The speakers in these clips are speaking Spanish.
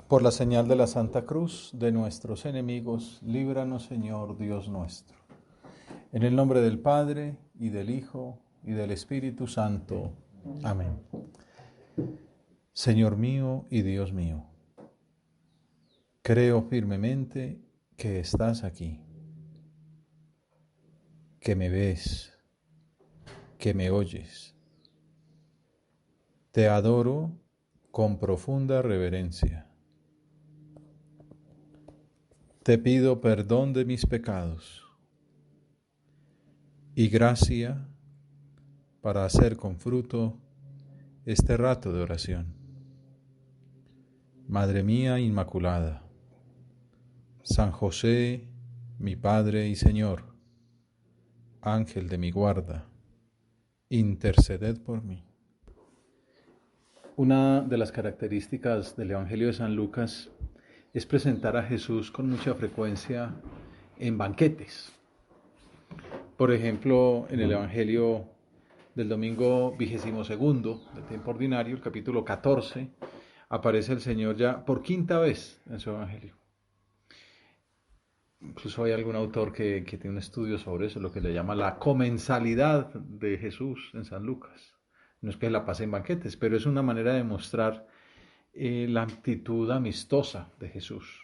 Por la señal de la Santa Cruz de nuestros enemigos, líbranos, Señor Dios nuestro. En el nombre del Padre, y del Hijo, y del Espíritu Santo. Amén. Señor mío y Dios mío, creo firmemente que estás aquí, que me ves, que me oyes. Te adoro con profunda reverencia. Te pido perdón de mis pecados y gracia para hacer con fruto este rato de oración. Madre mía Inmaculada, San José, mi Padre y Señor, Ángel de mi guarda, interceded por mí. Una de las características del Evangelio de San Lucas es presentar a Jesús con mucha frecuencia en banquetes. Por ejemplo, en el Evangelio del domingo 22 del tiempo ordinario, el capítulo 14, aparece el Señor ya por quinta vez en su Evangelio. Incluso hay algún autor que tiene un estudio sobre eso, lo que le llama la comensalidad de Jesús en San Lucas. No es que la pase en banquetes, pero es una manera de mostrar la actitud amistosa de Jesús,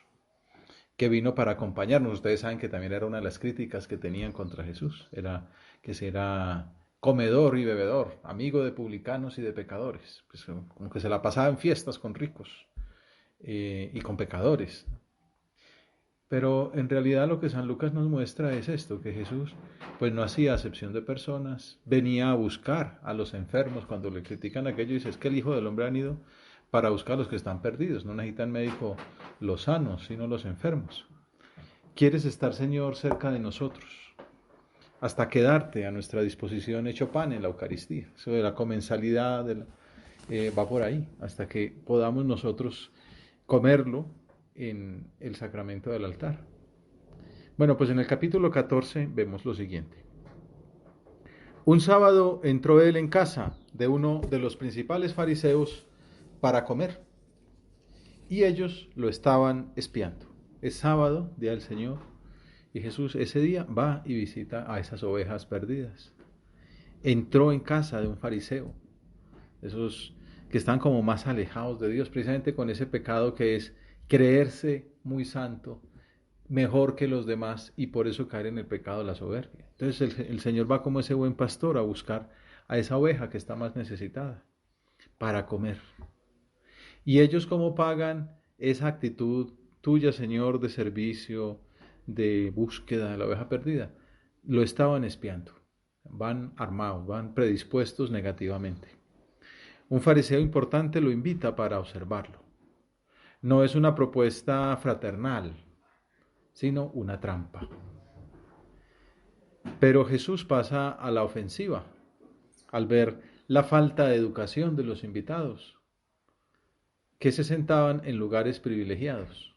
que vino para acompañarnos. Ustedes saben que también era una de las críticas que tenían contra Jesús, era que era comedor y bebedor, amigo de publicanos y de pecadores, pues como que se la pasaba en fiestas con ricos y con pecadores. Pero en realidad lo que San Lucas nos muestra es esto, que Jesús pues no hacía acepción de personas, venía a buscar a los enfermos. Cuando le critican aquello, dice, es que el Hijo del Hombre ha ido para buscar a los que están perdidos, no necesitan médico los sanos, sino los enfermos. ¿Quieres estar, Señor, cerca de nosotros? Hasta quedarte a nuestra disposición hecho pan en la Eucaristía. Eso de la comensalidad va por ahí, hasta que podamos nosotros comerlo en el sacramento del altar. Bueno, pues en el capítulo 14 vemos lo siguiente. Un sábado entró él en casa de uno de los principales fariseos para comer, y ellos lo estaban espiando. Es sábado, día del Señor, y Jesús ese día va y visita a esas ovejas perdidas. Entró en casa de un fariseo, esos que están como más alejados de Dios, precisamente con ese pecado que es creerse muy santo, mejor que los demás, y por eso caer en el pecado de la soberbia. Entonces el Señor va como ese buen pastor a buscar a esa oveja que está más necesitada para comer. Y ellos, ¿cómo pagan esa actitud tuya, Señor, de servicio, de búsqueda de la oveja perdida? Lo estaban espiando. Van armados, van predispuestos negativamente. Un fariseo importante lo invita para observarlo. No es una propuesta fraternal, sino una trampa. Pero Jesús pasa a la ofensiva al ver la falta de educación de los invitados, que se sentaban en lugares privilegiados.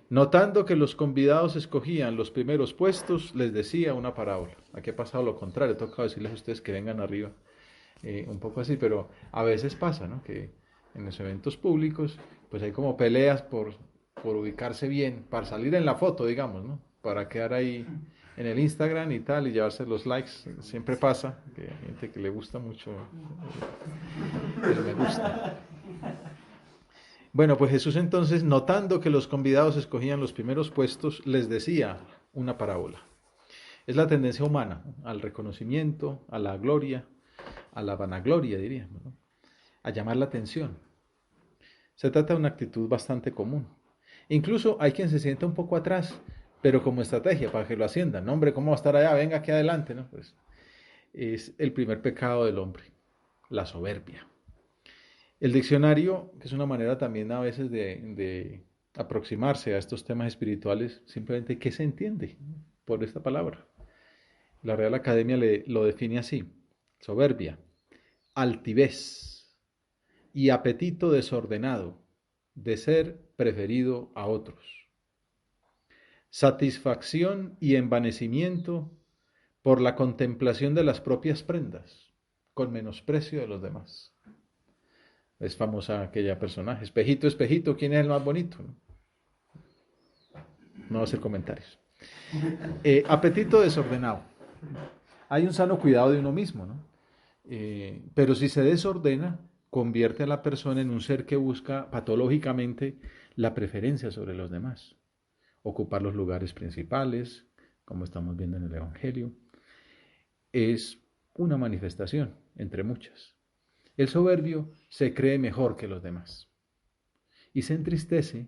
Notando que los convidados escogían los primeros puestos, les decía una parábola. Aquí ha pasado lo contrario, toca decirles a ustedes que vengan arriba. Un poco así, pero a veces pasa, ¿no? Que en los eventos públicos, pues hay como peleas por ubicarse bien, para salir en la foto, digamos, ¿no? Para quedar ahí en el Instagram y tal, y llevarse los likes. Siempre pasa, que hay gente que le gusta mucho el me gusta. Bueno, pues Jesús entonces, notando que los convidados escogían los primeros puestos, les decía una parábola. Es la tendencia humana al reconocimiento, a la gloria, a la vanagloria, diríamos, ¿no? A llamar la atención. Se trata de una actitud bastante común. Incluso hay quien se sienta un poco atrás, pero como estrategia para que lo asciendan. No, hombre, ¿cómo va a estar allá? Venga aquí adelante, ¿no? Pues es el primer pecado del hombre, la soberbia. El diccionario, que es una manera también a veces de aproximarse a estos temas espirituales, simplemente ¿qué se entiende por esta palabra? La Real Academia lo define así: soberbia, altivez y apetito desordenado de ser preferido a otros. Satisfacción y envanecimiento por la contemplación de las propias prendas, con menosprecio de los demás. Es famosa aquella personaje. Espejito, espejito, ¿quién es el más bonito? No va a hacer comentarios. Apetito desordenado. Hay un sano cuidado de uno mismo, ¿no? Pero si se desordena, convierte a la persona en un ser que busca patológicamente la preferencia sobre los demás. Ocupar los lugares principales, como estamos viendo en el Evangelio, es una manifestación entre muchas. El soberbio se cree mejor que los demás y se entristece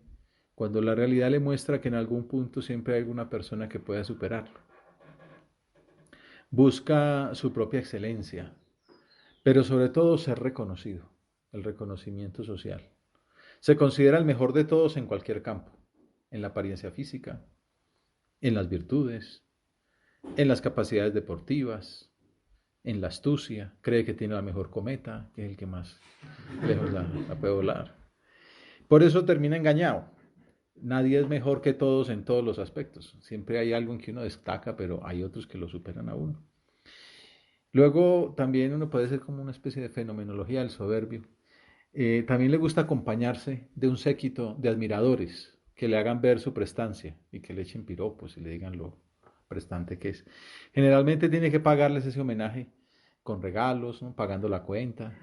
cuando la realidad le muestra que en algún punto siempre hay alguna persona que pueda superarlo. Busca su propia excelencia, pero sobre todo ser reconocido, el reconocimiento social. Se considera el mejor de todos en cualquier campo, en la apariencia física, en las virtudes, en las capacidades deportivas, en la astucia, cree que tiene la mejor cometa, que es el que más lejos la puede volar. Por eso termina engañado. Nadie es mejor que todos en todos los aspectos. Siempre hay algo en que uno destaca, pero hay otros que lo superan a uno. Luego también uno puede ser como una especie de fenomenología del soberbio. También le gusta acompañarse de un séquito de admiradores que le hagan ver su prestancia y que le echen piropos y le digan lo prestante que es. Generalmente tiene que pagarles ese homenaje con regalos, ¿no? Pagando la cuenta,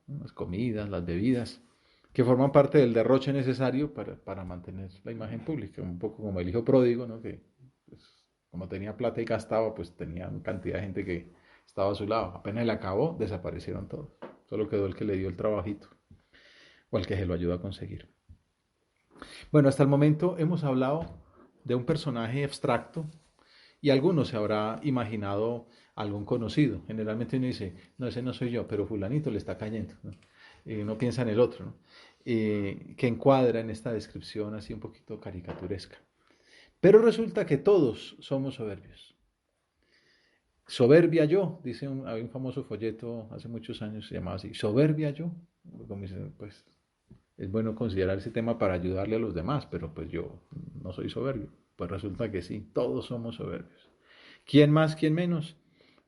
¿no? Las comidas, las bebidas, que forman parte del derroche necesario para mantener la imagen pública, un poco como el hijo pródigo, ¿no? Que pues, como tenía plata y gastaba, pues tenía una cantidad de gente que estaba a su lado. Apenas le acabó, desaparecieron todos. Solo quedó el que le dio el trabajito o el que se lo ayuda a conseguir. Bueno, hasta el momento hemos hablado de un personaje abstracto y alguno se habrá imaginado algún conocido. Generalmente uno dice, no, ese no soy yo, pero fulanito le está cayendo, ¿no? Uno piensa en el otro, ¿no? Que encuadra en esta descripción así un poquito caricaturesca. Pero resulta que todos somos soberbios. Soberbia yo, había un famoso folleto hace muchos años, se llamaba así, soberbia yo. Como dice, pues es bueno considerar ese tema para ayudarle a los demás, pero pues yo no soy soberbio. Pues resulta que sí, todos somos soberbios. ¿Quién más, quién menos?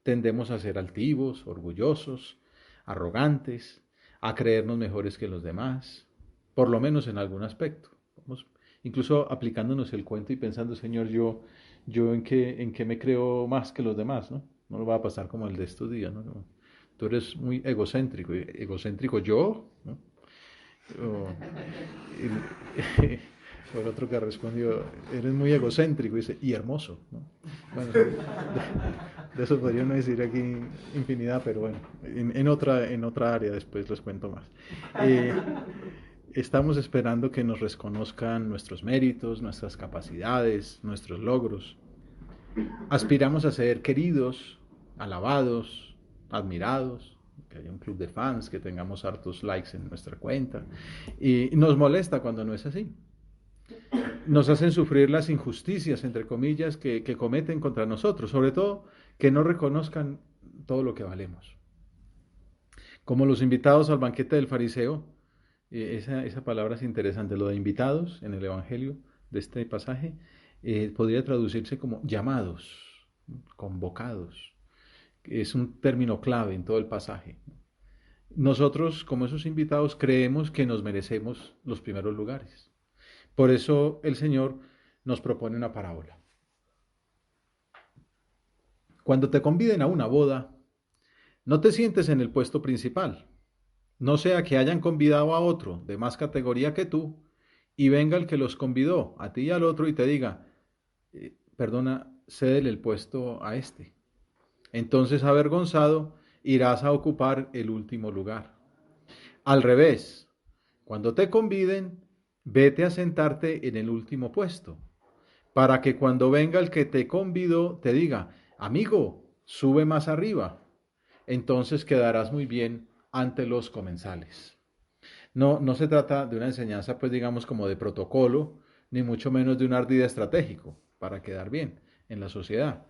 Tendemos a ser altivos, orgullosos, arrogantes, a creernos mejores que los demás, por lo menos en algún aspecto. Vamos, incluso aplicándonos el cuento y pensando, Señor, yo en qué me creo más que los demás, ¿no? No lo va a pasar como el de estos días, ¿no? Tú eres muy egocéntrico, egocéntrico yo, ¿no? O, el otro que respondió, eres muy egocéntrico, dice, y hermoso, ¿no? Bueno, de eso podría no decir aquí infinidad, pero bueno, en otra área después les cuento más. Eh, Estamos esperando que nos reconozcan nuestros méritos, nuestras capacidades, nuestros logros. Aspiramos a ser queridos, alabados, admirados, que haya un club de fans, que tengamos hartos likes en nuestra cuenta. Y nos molesta cuando no es así. Nos hacen sufrir las injusticias, entre comillas, que cometen contra nosotros, sobre todo que no reconozcan todo lo que valemos. Como los invitados al banquete del fariseo, esa palabra es interesante, lo de invitados en el Evangelio de este pasaje, podría traducirse como llamados, convocados. Es un término clave en todo el pasaje. Nosotros, como esos invitados, creemos que nos merecemos los primeros lugares. Por eso el Señor nos propone una parábola. Cuando te conviden a una boda, no te sientes en el puesto principal. No sea que hayan convidado a otro de más categoría que tú y venga el que los convidó, a ti y al otro, y te diga, perdona, cédele el puesto a este. Entonces, avergonzado, irás a ocupar el último lugar. Al revés, cuando te conviden, vete a sentarte en el último puesto, para que cuando venga el que te convidó te diga, amigo, sube más arriba. Entonces quedarás muy bien ante los comensales. No se trata de una enseñanza, pues digamos, como de protocolo, ni mucho menos de un ardid estratégico para quedar bien en la sociedad.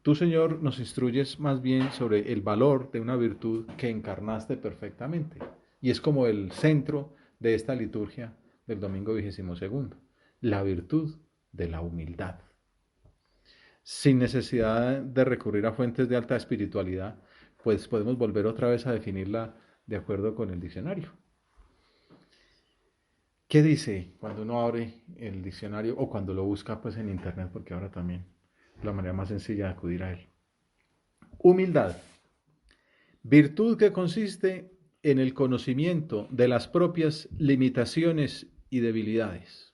Tú, Señor, nos instruyes más bien sobre el valor de una virtud que encarnaste perfectamente. Y es como el centro de esta liturgia del domingo 22, la virtud de la humildad. Sin necesidad de recurrir a fuentes de alta espiritualidad, pues podemos volver otra vez a definirla de acuerdo con el diccionario. ¿Qué dice cuando uno abre el diccionario o cuando lo busca pues en internet? Porque ahora también es la manera más sencilla de acudir a él. Humildad. Virtud que consiste en el conocimiento de las propias limitaciones y debilidades.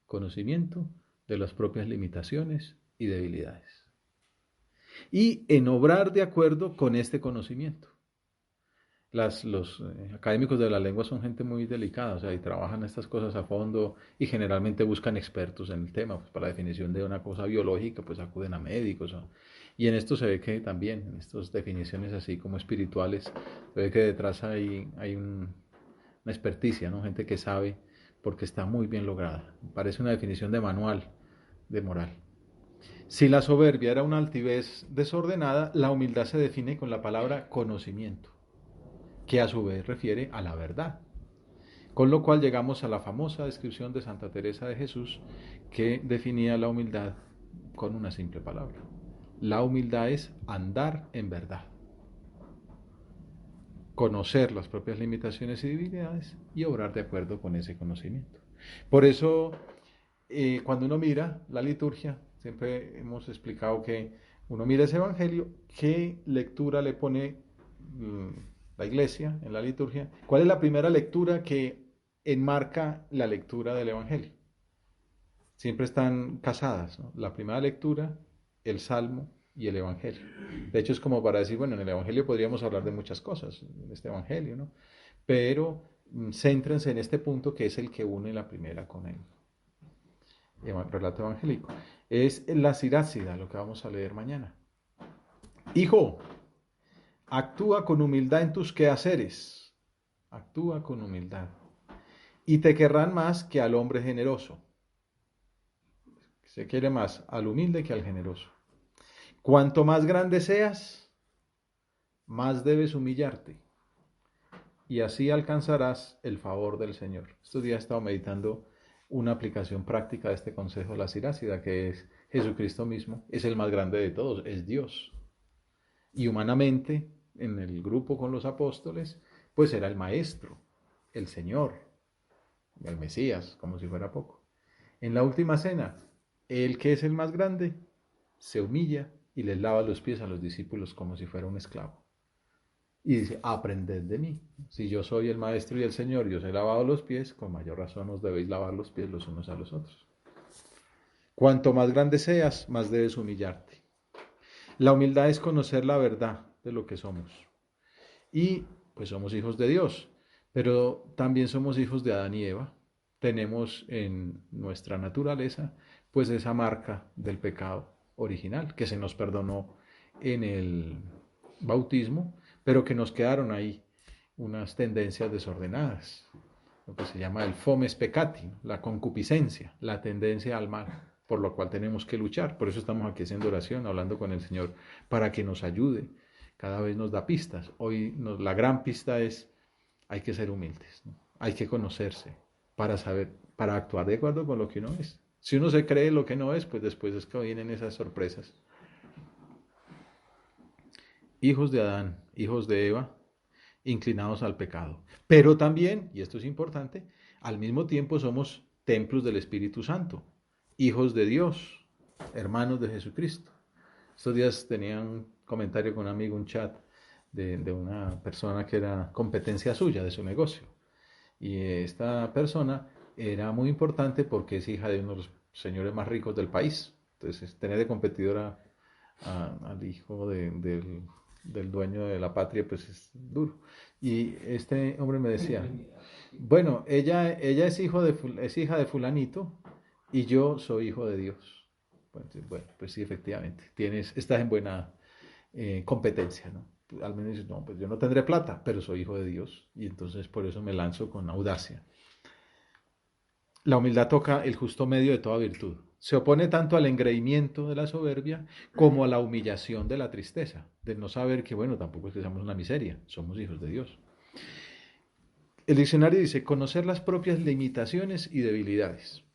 Conocimiento de las propias limitaciones y debilidades. Y en obrar de acuerdo con este conocimiento. Los académicos de la lengua son gente muy delicada, o sea, y trabajan estas cosas a fondo y generalmente buscan expertos en el tema. Pues para la definición de una cosa biológica, pues acuden a médicos. Y en esto se ve que también, en estas definiciones así como espirituales, se ve que detrás hay una experticia, ¿no? Gente que sabe porque está muy bien lograda. Parece una definición de manual de moral. Si la soberbia era una altivez desordenada, la humildad se define con la palabra conocimiento, que a su vez refiere a la verdad. Con lo cual llegamos a la famosa descripción de Santa Teresa de Jesús, que definía la humildad con una simple palabra. La humildad es andar en verdad, conocer las propias limitaciones y debilidades y obrar de acuerdo con ese conocimiento. Por eso, cuando uno mira la liturgia, siempre hemos explicado que uno mira ese evangelio, qué lectura le pone la iglesia en la liturgia, cuál es la primera lectura que enmarca la lectura del evangelio. Siempre están casadas, ¿no? La primera lectura, el salmo y el evangelio. De hecho es como para decir, bueno, en el evangelio podríamos hablar de muchas cosas, en este evangelio, ¿no? Pero céntrense en este punto que es el que une la primera con el relato evangélico. Es la sirácida, lo que vamos a leer mañana. Hijo, actúa con humildad en tus quehaceres. Actúa con humildad. Y te querrán más que al hombre generoso. Se quiere más al humilde que al generoso. Cuanto más grande seas, más debes humillarte. Y así alcanzarás el favor del Señor. Estos días he estado meditando una aplicación práctica de este consejo de la sirácida, que es Jesucristo mismo, es el más grande de todos, es Dios. Y humanamente, en el grupo con los apóstoles, pues era el Maestro, el Señor, el Mesías, como si fuera poco. En la última cena, el que es el más grande, se humilla y les lava los pies a los discípulos como si fuera un esclavo. Y dice, aprended de mí. Si yo soy el Maestro y el Señor y os he lavado los pies, con mayor razón os debéis lavar los pies los unos a los otros. Cuanto más grande seas, más debes humillarte. La humildad es conocer la verdad de lo que somos. Y pues somos hijos de Dios, pero también somos hijos de Adán y Eva. Tenemos en nuestra naturaleza pues esa marca del pecado original que se nos perdonó en el bautismo, pero que nos quedaron ahí unas tendencias desordenadas, lo que se llama el fomes peccati, la concupiscencia, la tendencia al mal, por lo cual tenemos que luchar. Por eso estamos aquí haciendo oración, hablando con el Señor, para que nos ayude. Cada vez nos da pistas. Hoy la gran pista es, hay que ser humildes, ¿no? Hay que conocerse para saber, para actuar de acuerdo con lo que uno es. Si uno se cree lo que no es, pues después es que vienen esas sorpresas. Hijos de Adán, hijos de Eva, inclinados al pecado. Pero también, y esto es importante, al mismo tiempo somos templos del Espíritu Santo, hijos de Dios, hermanos de Jesucristo. Estos días tenía un comentario con un amigo, un chat de una persona que era competencia suya, de su negocio. Y esta persona era muy importante porque es hija de uno de los señores más ricos del país. Entonces, tener de competidora al hijo del dueño de la patria, pues es duro. Y este hombre me decía, bueno, ella es hija de fulanito y yo soy hijo de Dios. Bueno, pues sí, efectivamente, estás en buena competencia, ¿no? Al menos dices, no, pues yo no tendré plata, pero soy hijo de Dios y entonces por eso me lanzo con audacia. La humildad toca el justo medio de toda virtud. Se opone tanto al engreimiento de la soberbia como a la humillación de la tristeza, de no saber que, bueno, tampoco es que seamos una miseria, somos hijos de Dios. El diccionario dice, conocer las propias limitaciones y debilidades.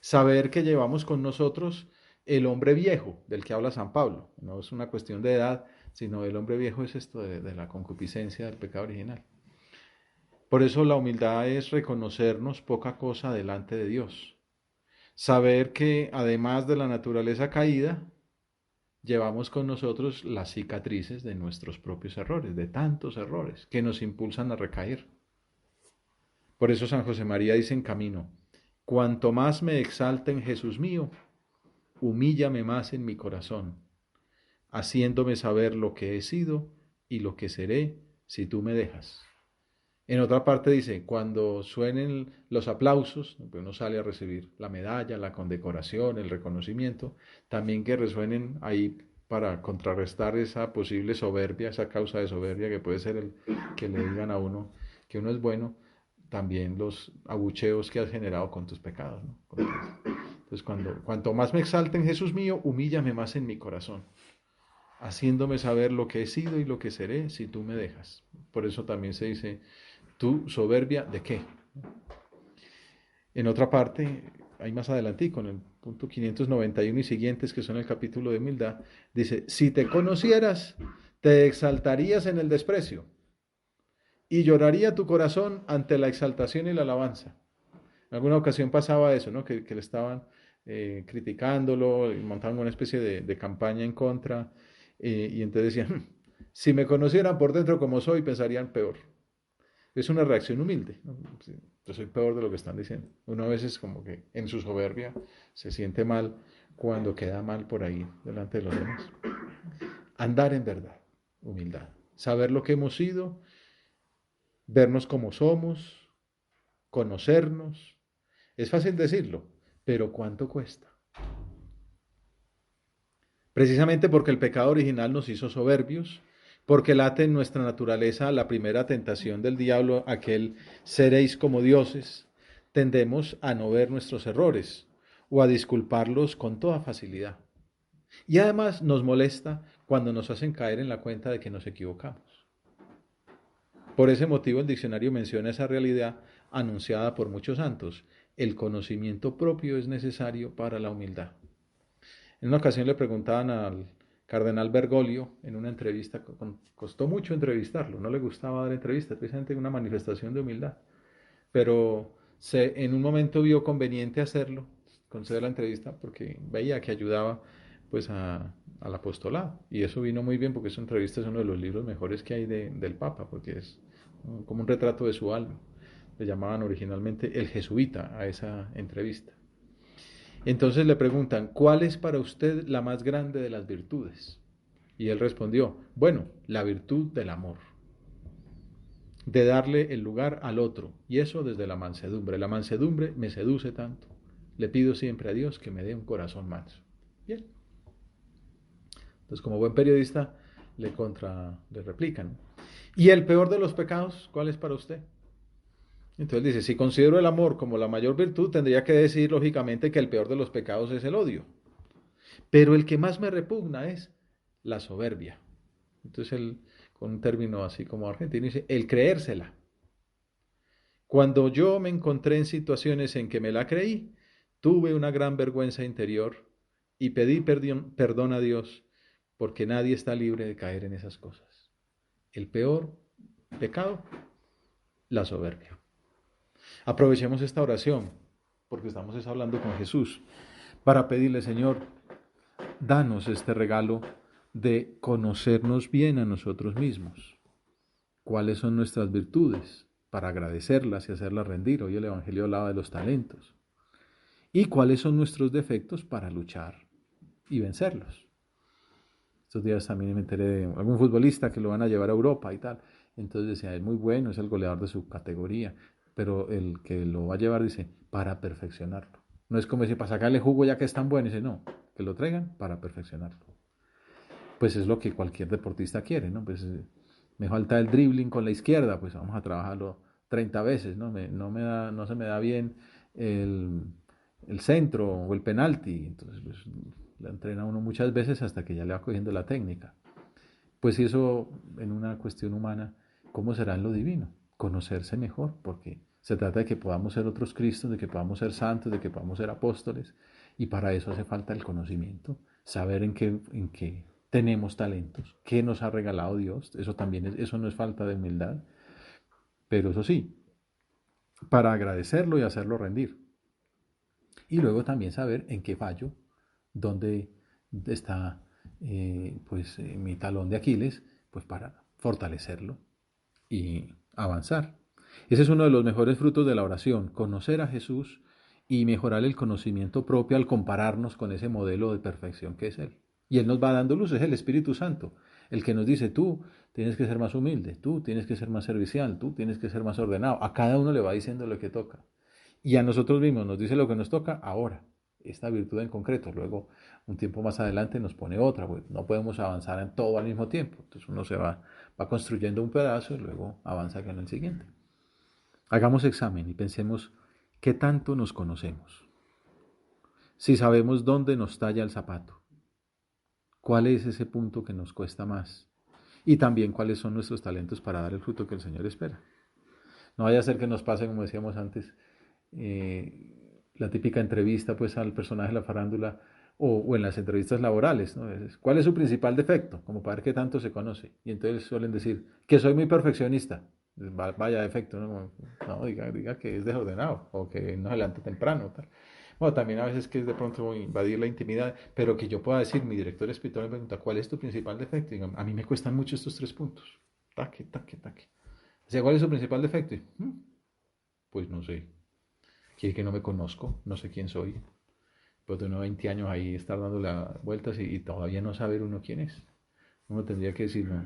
Saber que llevamos con nosotros el hombre viejo, del que habla San Pablo. No es una cuestión de edad, sino el hombre viejo es esto de la concupiscencia del pecado original. Por eso la humildad es reconocernos poca cosa delante de Dios. Saber que además de la naturaleza caída, llevamos con nosotros las cicatrices de nuestros propios errores, de tantos errores que nos impulsan a recaer. Por eso San José María dice en Camino: cuanto más me exalten, Jesús mío, humíllame más en mi corazón, haciéndome saber lo que he sido y lo que seré si tú me dejas. En otra parte dice: cuando suenen los aplausos, uno sale a recibir la medalla, la condecoración, el reconocimiento, también que resuenen ahí para contrarrestar esa posible soberbia, esa causa de soberbia que puede ser el que le digan a uno que uno es bueno, también los abucheos que has generado con tus pecados, ¿no? Entonces, cuanto más me exalten, Jesús mío, humíllame más en mi corazón, haciéndome saber lo que he sido y lo que seré si tú me dejas. Por eso también se dice: ¿tú soberbia de qué? En otra parte, ahí más adelante, con el punto 591 y siguientes, que son el capítulo de humildad, dice: si te conocieras, te exaltarías en el desprecio y lloraría tu corazón ante la exaltación y la alabanza. En alguna ocasión pasaba eso, ¿no? Que le estaban criticándolo, y montaban una especie de campaña en contra, y entonces decían: si me conocieran por dentro como soy, pensarían peor. Es una reacción humilde, ¿no? Yo soy peor de lo que están diciendo. Uno a veces como que en su soberbia se siente mal cuando queda mal por ahí delante de los demás. Andar en verdad, humildad. Saber lo que hemos sido, vernos como somos, conocernos. Es fácil decirlo, pero ¿cuánto cuesta? Precisamente porque el pecado original nos hizo soberbios, porque late en nuestra naturaleza la primera tentación del diablo, aquel seréis como dioses, tendemos a no ver nuestros errores o a disculparlos con toda facilidad. Y además nos molesta cuando nos hacen caer en la cuenta de que nos equivocamos. Por ese motivo el diccionario menciona esa realidad anunciada por muchos santos: el conocimiento propio es necesario para la humildad. En una ocasión le preguntaban al cardenal Bergoglio en una entrevista, costó mucho entrevistarlo, no le gustaba dar entrevistas, precisamente una manifestación de humildad, pero en un momento vio conveniente hacerlo, conceder la entrevista, porque veía que ayudaba pues al apostolado, y eso vino muy bien porque esa entrevista es uno de los libros mejores que hay del Papa, porque es como un retrato de su alma. Le llamaban originalmente el jesuita a esa entrevista. Entonces le preguntan: ¿cuál es para usted la más grande de las virtudes? Y él respondió: bueno, la virtud del amor, de darle el lugar al otro, y eso desde la mansedumbre. La mansedumbre me seduce tanto. Le pido siempre a Dios que me dé un corazón manso. Bien. Entonces, como buen periodista, le replican: ¿y el peor de los pecados, cuál es para usted? Entonces dice: si considero el amor como la mayor virtud, tendría que decir lógicamente que el peor de los pecados es el odio. Pero el que más me repugna es la soberbia. Entonces él, con un término así como argentino, dice: el creérsela. Cuando yo me encontré en situaciones en que me la creí, tuve una gran vergüenza interior y pedí perdón a Dios, porque nadie está libre de caer en esas cosas. El peor pecado, la soberbia. Aprovechemos esta oración, porque estamos hablando con Jesús, para pedirle: Señor, danos este regalo de conocernos bien a nosotros mismos. ¿Cuáles son nuestras virtudes? Para agradecerlas y hacerlas rendir. Hoy el Evangelio hablaba de los talentos. ¿Y cuáles son nuestros defectos para luchar y vencerlos? Estos días también me enteré de algún futbolista que lo van a llevar a Europa y tal. Entonces decía: es muy bueno, es el goleador de su categoría, pero el que lo va a llevar dice: para perfeccionarlo. No es como decir para sacarle jugo ya que es tan bueno, dice: no, que lo traigan para perfeccionarlo. Pues es lo que cualquier deportista quiere, ¿no? Pues me falta el dribbling con la izquierda, pues vamos a trabajarlo 30 veces, ¿no? No se me da bien el, el centro o el penalti, entonces pues la entrena uno muchas veces hasta que ya le va cogiendo la técnica. Pues eso en una cuestión humana, ¿cómo será en lo divino? Conocerse mejor, porque se trata de que podamos ser otros Cristos, de que podamos ser santos, de que podamos ser apóstoles, y para eso hace falta el conocimiento, saber en qué tenemos talentos, qué nos ha regalado Dios. Eso también eso no es falta de humildad. pero eso sí, para agradecerlo y hacerlo rendir. Y luego también saber en qué fallo, dónde está mi talón de Aquiles, pues para fortalecerlo y avanzar. Ese es uno de los mejores frutos de la oración, conocer a Jesús y mejorar el conocimiento propio al compararnos con ese modelo de perfección que es Él. Y Él nos va dando luz, es el Espíritu Santo, el que nos dice, tú tienes que ser más humilde, tú tienes que ser más servicial, tú tienes que ser más ordenado. A cada uno le va diciendo lo que toca. Y a nosotros mismos nos dice lo que nos toca ahora, esta virtud en concreto. Luego, un tiempo más adelante nos pone otra, pues no podemos avanzar en todo al mismo tiempo. Entonces uno va construyendo un pedazo y luego avanza en el siguiente. Hagamos examen y pensemos qué tanto nos conocemos. Si sabemos dónde nos talla el zapato, cuál es ese punto que nos cuesta más y también cuáles son nuestros talentos para dar el fruto que el Señor espera. No vaya a ser que nos pase, como decíamos antes, la típica entrevista pues al personaje de la farándula o en las entrevistas laborales, ¿no? ¿Cuál es su principal defecto? Como para ver qué tanto se conoce. Y entonces suelen decir que soy muy perfeccionista. Vaya defecto, ¿no? No, diga que es desordenado o que no se levanta temprano. Tal. Bueno, también a veces que es de pronto invadir la intimidad, pero que yo pueda decir, mi director espiritual me pregunta, ¿cuál es tu principal defecto? Y digo, a mí me cuestan mucho estos 3 puntos. Taque, taque, taque. O sea, ¿cuál es su principal defecto? Pues no sé. Quiere que no me conozco, no sé quién soy. Pero tengo 20 años ahí estar dándole vueltas y todavía no saber uno quién es. Uno tendría que decir, no,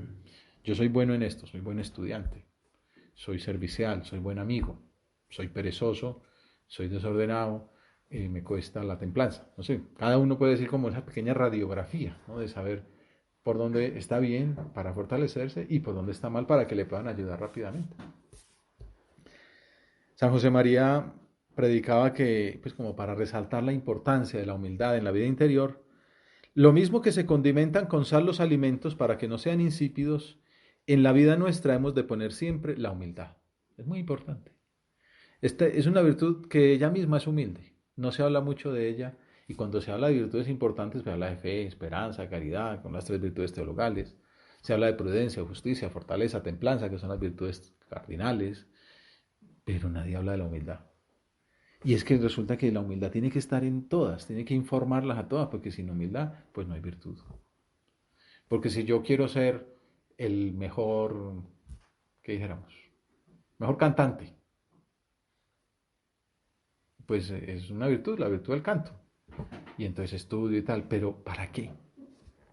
yo soy bueno en esto, soy buen estudiante, soy servicial, soy buen amigo, soy perezoso, soy desordenado, me cuesta la templanza. No sé, cada uno puede decir como esa pequeña radiografía, ¿no? De saber por dónde está bien para fortalecerse y por dónde está mal para que le puedan ayudar rápidamente. San José María predicaba que, pues como para resaltar la importancia de la humildad en la vida interior, lo mismo que se condimentan con sal los alimentos para que no sean insípidos, en la vida nuestra hemos de poner siempre la humildad. Es muy importante. Esta es una virtud que ella misma es humilde. No se habla mucho de ella y cuando se habla de virtudes importantes, se habla de fe, esperanza, caridad, con las 3 virtudes teologales. Se habla de prudencia, justicia, fortaleza, templanza, que son las virtudes cardinales, pero nadie habla de la humildad. Y es que resulta que la humildad tiene que estar en todas, tiene que informarlas a todas, porque sin humildad, pues no hay virtud. Porque si yo quiero ser el mejor, ¿qué dijéramos? Mejor cantante, pues es una virtud, la virtud del canto. Y entonces estudio y tal, pero ¿para qué?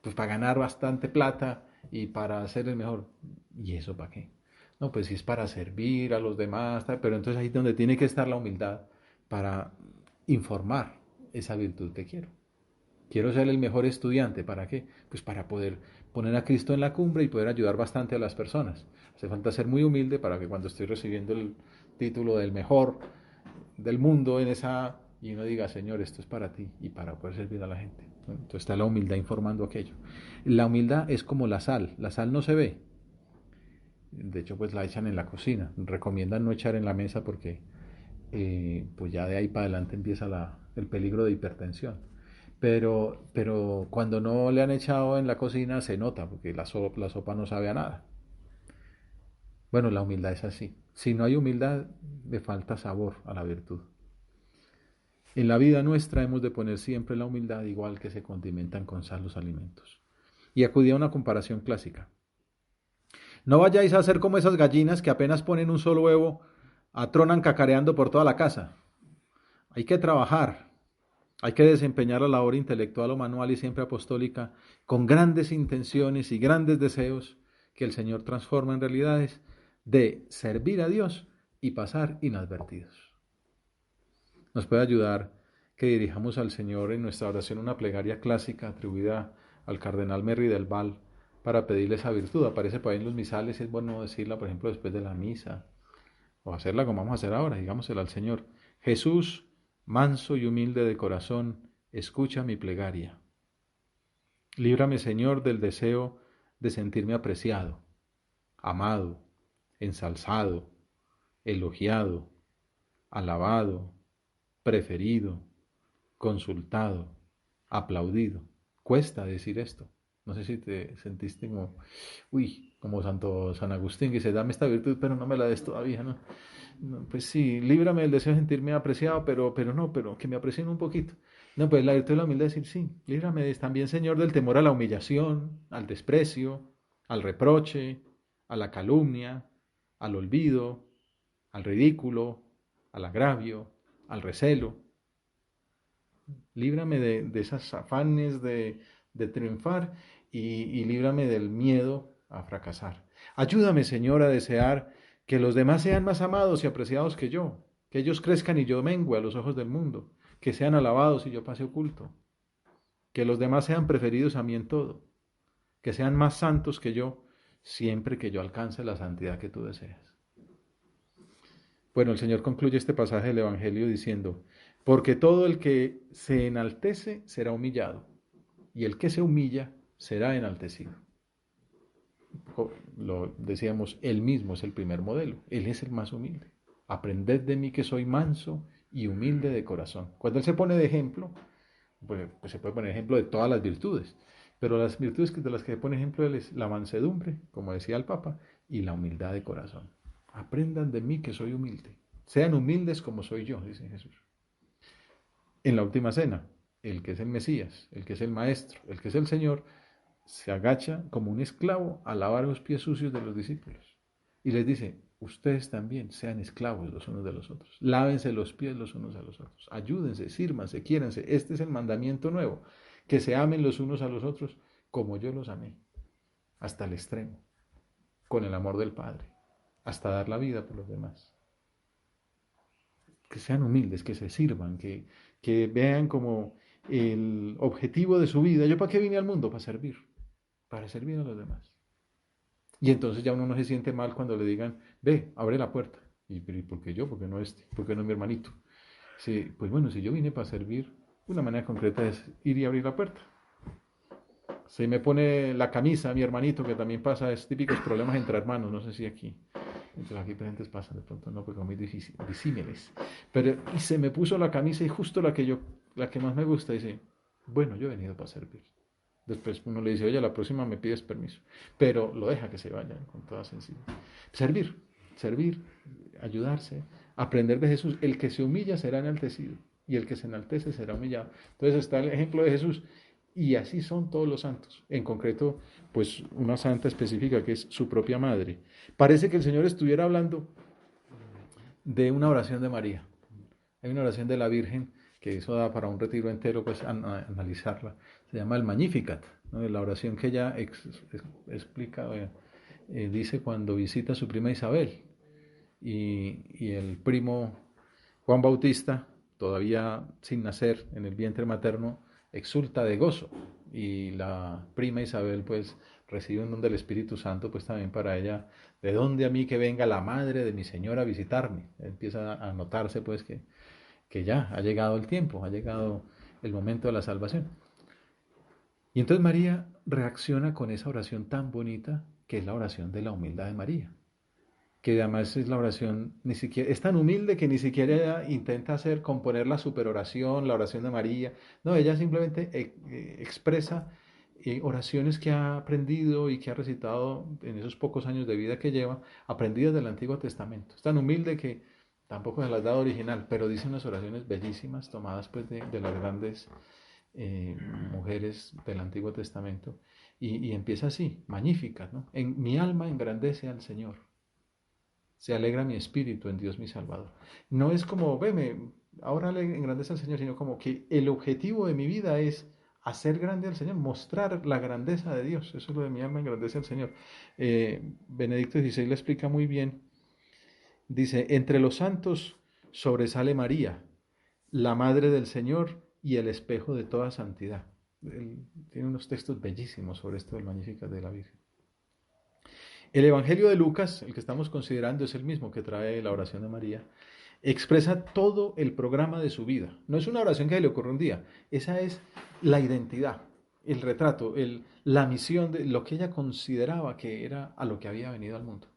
Pues para ganar bastante plata y para ser el mejor. ¿Y eso para qué? No, pues si es para servir a los demás, tal, pero entonces ahí es donde tiene que estar la humildad para informar esa virtud que quiero. Quiero ser el mejor estudiante, ¿para qué? Pues para poder poner a Cristo en la cumbre y poder ayudar bastante a las personas. Hace falta ser muy humilde para que cuando estoy recibiendo el título del mejor del mundo en esa y uno diga, Señor, esto es para ti y para poder servir a la gente. Entonces está la humildad informando aquello. La humildad es como la sal no se ve. De hecho, pues la echan en la cocina. Recomiendan no echar en la mesa porque pues ya de ahí para adelante empieza el peligro de hipertensión. Pero cuando no le han echado en la cocina se nota porque la sopa no sabe a nada. Bueno, la humildad es así. Si no hay humildad, le falta sabor a la virtud. En la vida nuestra hemos de poner siempre la humildad igual que se condimentan con sal los alimentos. Y acudí a una comparación clásica. No vayáis a ser como esas gallinas que apenas ponen un solo huevo, atronan cacareando por toda la casa. Hay que trabajar, hay que desempeñar la labor intelectual o manual y siempre apostólica con grandes intenciones y grandes deseos que el Señor transforma en realidades de servir a Dios y pasar inadvertidos. Nos puede ayudar que dirijamos al Señor en nuestra oración una plegaria clásica atribuida al cardenal Merry del Val para pedirle esa virtud. Aparece por ahí en los misales y es bueno decirla, por ejemplo, después de la misa o hacerla como vamos a hacer ahora, digámosela al Señor. Jesús, manso y humilde de corazón, escucha mi plegaria. Líbrame, Señor, del deseo de sentirme apreciado, amado, ensalzado, elogiado, alabado, preferido, consultado, aplaudido. Cuesta decir esto, No sé si te sentiste como, uy, como Santo San Agustín, que dice, dame esta virtud, pero no me la des todavía, ¿no? No, pues sí, líbrame del deseo de sentirme apreciado, pero que me aprecien un poquito. No, pues la virtud de la humildad es decir, sí, líbrame también, Señor, del temor a la humillación, al desprecio, al reproche, a la calumnia, al olvido, al ridículo, al agravio, al recelo. Líbrame de esas afanes de triunfar y líbrame del miedo a fracasar. Ayúdame, Señor, a desear que los demás sean más amados y apreciados que ellos crezcan y yo mengue a los ojos del mundo, que sean alabados y yo pase oculto, que los demás sean preferidos a mí en todo, que sean más santos que yo, siempre que yo alcance la santidad que tú deseas. Bueno, el Señor concluye este pasaje del Evangelio diciendo, porque todo el que se enaltece será humillado, y el que se humilla será enaltecido. Lo decíamos, él mismo es el primer modelo, él es el más humilde. Aprended de mí que soy manso y humilde de corazón. Cuando él se pone de ejemplo, pues se puede poner ejemplo de todas las virtudes, pero las virtudes de las que se pone ejemplo él es la mansedumbre, como decía el Papa, y la humildad de corazón. Aprendan de mí que soy humilde. Sean humildes como soy yo, dice Jesús. En la última cena, el que es el Mesías, el que es el Maestro, el que es el Señor, se agacha como un esclavo a lavar los pies sucios de los discípulos. Y les dice, ustedes también sean esclavos los unos de los otros. Lávense los pies los unos a los otros. Ayúdense, sírvanse, quiéranse. Este es el mandamiento nuevo. Que se amen los unos a los otros como yo los amé. Hasta el extremo. Con el amor del Padre. Hasta dar la vida por los demás. Que sean humildes, que se sirvan, que vean como el objetivo de su vida. ¿Yo para qué vine al mundo? Para servir a los demás. Y entonces ya uno no se siente mal cuando le digan, ve, abre la puerta. ¿Y por qué yo? ¿Por qué no este? ¿Por qué no mi hermanito? Sí, pues bueno, si yo vine para servir, una manera concreta es ir y abrir la puerta. Si me pone la camisa mi hermanito, que también pasa, es típicos problemas entre hermanos, no sé si aquí, entre los aquí presentes pasan de pronto, no, porque son muy disímiles. Pero y se me puso la camisa y justo la que más me gusta, dice, bueno, yo he venido para servir. Después uno le dice, oye, la próxima me pides permiso. Pero lo deja que se vaya con toda sencillez. Servir, ayudarse, aprender de Jesús. El que se humilla será enaltecido y el que se enaltece será humillado. Entonces está el ejemplo de Jesús. Y así son todos los santos. En concreto, pues una santa específica que es su propia madre. Parece que el Señor estuviera hablando de una oración de María. Hay una oración de la Virgen que eso da para un retiro entero, pues analizarla. Se llama el Magnificat, ¿no? La oración que ella explica, dice cuando visita a su prima Isabel y el primo Juan Bautista, todavía sin nacer en el vientre materno, exulta de gozo y la prima Isabel pues recibe un don del Espíritu Santo pues también para ella, de dónde a mí que venga la madre de mi Señor a visitarme. Empieza a notarse pues que ya ha llegado el tiempo, ha llegado el momento de la salvación. Y entonces María reacciona con esa oración tan bonita que es la oración de la humildad de María, que además es la oración, ni siquiera, es tan humilde que ni siquiera intenta hacer, componer la superoración, la oración de María. No, ella simplemente expresa oraciones que ha aprendido y que ha recitado en esos pocos años de vida que lleva, aprendidas del Antiguo Testamento. Es tan humilde que tampoco se las da original, pero dice unas oraciones bellísimas tomadas pues de las grandes mujeres del Antiguo Testamento. Y empieza así, magnífica, ¿no? En mi alma engrandece al Señor. Se alegra mi espíritu en Dios mi Salvador. No es como, veme, ahora le engrandece al Señor, sino como que el objetivo de mi vida es hacer grande al Señor, mostrar la grandeza de Dios. Eso es lo de mi alma engrandece al Señor. Benedicto XVI le explica muy bien. Dice, entre los santos sobresale María, la Madre del Señor y el espejo de toda santidad. Él tiene unos textos bellísimos sobre esto del Magnificat de la Virgen. El Evangelio de Lucas, el que estamos considerando, es el mismo que trae la oración de María. Expresa todo el programa de su vida. No es una oración que le ocurre un día. Esa es la identidad, el retrato, la misión de lo que ella consideraba que era a lo que había venido al mundo.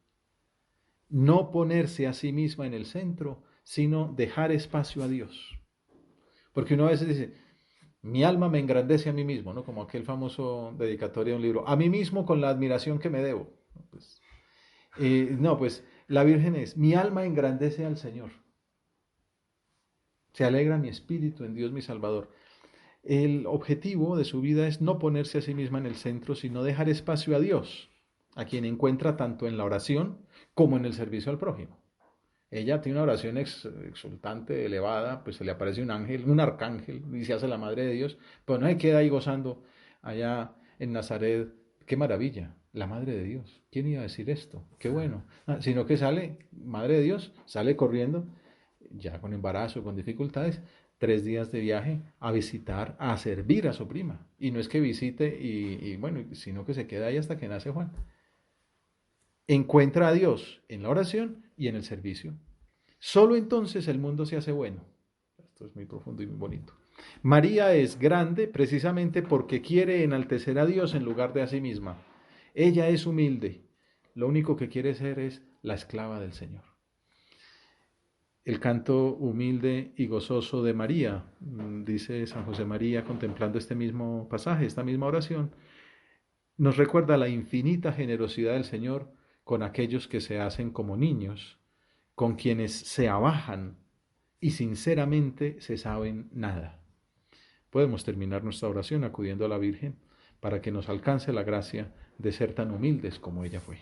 No ponerse a sí misma en el centro, sino dejar espacio a Dios. Porque uno a veces dice, Mi alma me engrandece a mí mismo, ¿no? Como aquel famoso dedicatoria de un libro. A mí mismo con la admiración que me debo. Pues, no, pues la Virgen es, mi alma engrandece al Señor. Se alegra mi espíritu en Dios mi Salvador. El objetivo de su vida es no ponerse a sí misma en el centro, sino dejar espacio a Dios, a quien encuentra tanto en la oración como en el servicio al prójimo. Ella tiene una oración exultante, elevada, pues se le aparece un ángel, un arcángel, y se hace la madre de Dios, pero no se queda ahí gozando allá en Nazaret. Qué maravilla, la madre de Dios. ¿Quién iba a decir esto? Qué bueno. Sino que sale, madre de Dios, sale corriendo, ya con embarazo, con dificultades, 3 días de viaje a visitar, a servir a su prima. Y no es que visite bueno, sino que se queda ahí hasta que nace Juan. Encuentra a Dios en la oración y en el servicio. Solo entonces el mundo se hace bueno. Esto es muy profundo y muy bonito. María es grande precisamente porque quiere enaltecer a Dios en lugar de a sí misma. Ella es humilde. Lo único que quiere ser es la esclava del Señor. El canto humilde y gozoso de María, dice San José María contemplando este mismo pasaje, esta misma oración, nos recuerda la infinita generosidad del Señor con aquellos que se hacen como niños, con quienes se abajan y sinceramente se saben nada. Podemos terminar nuestra oración acudiendo a la Virgen para que nos alcance la gracia de ser tan humildes como ella fue.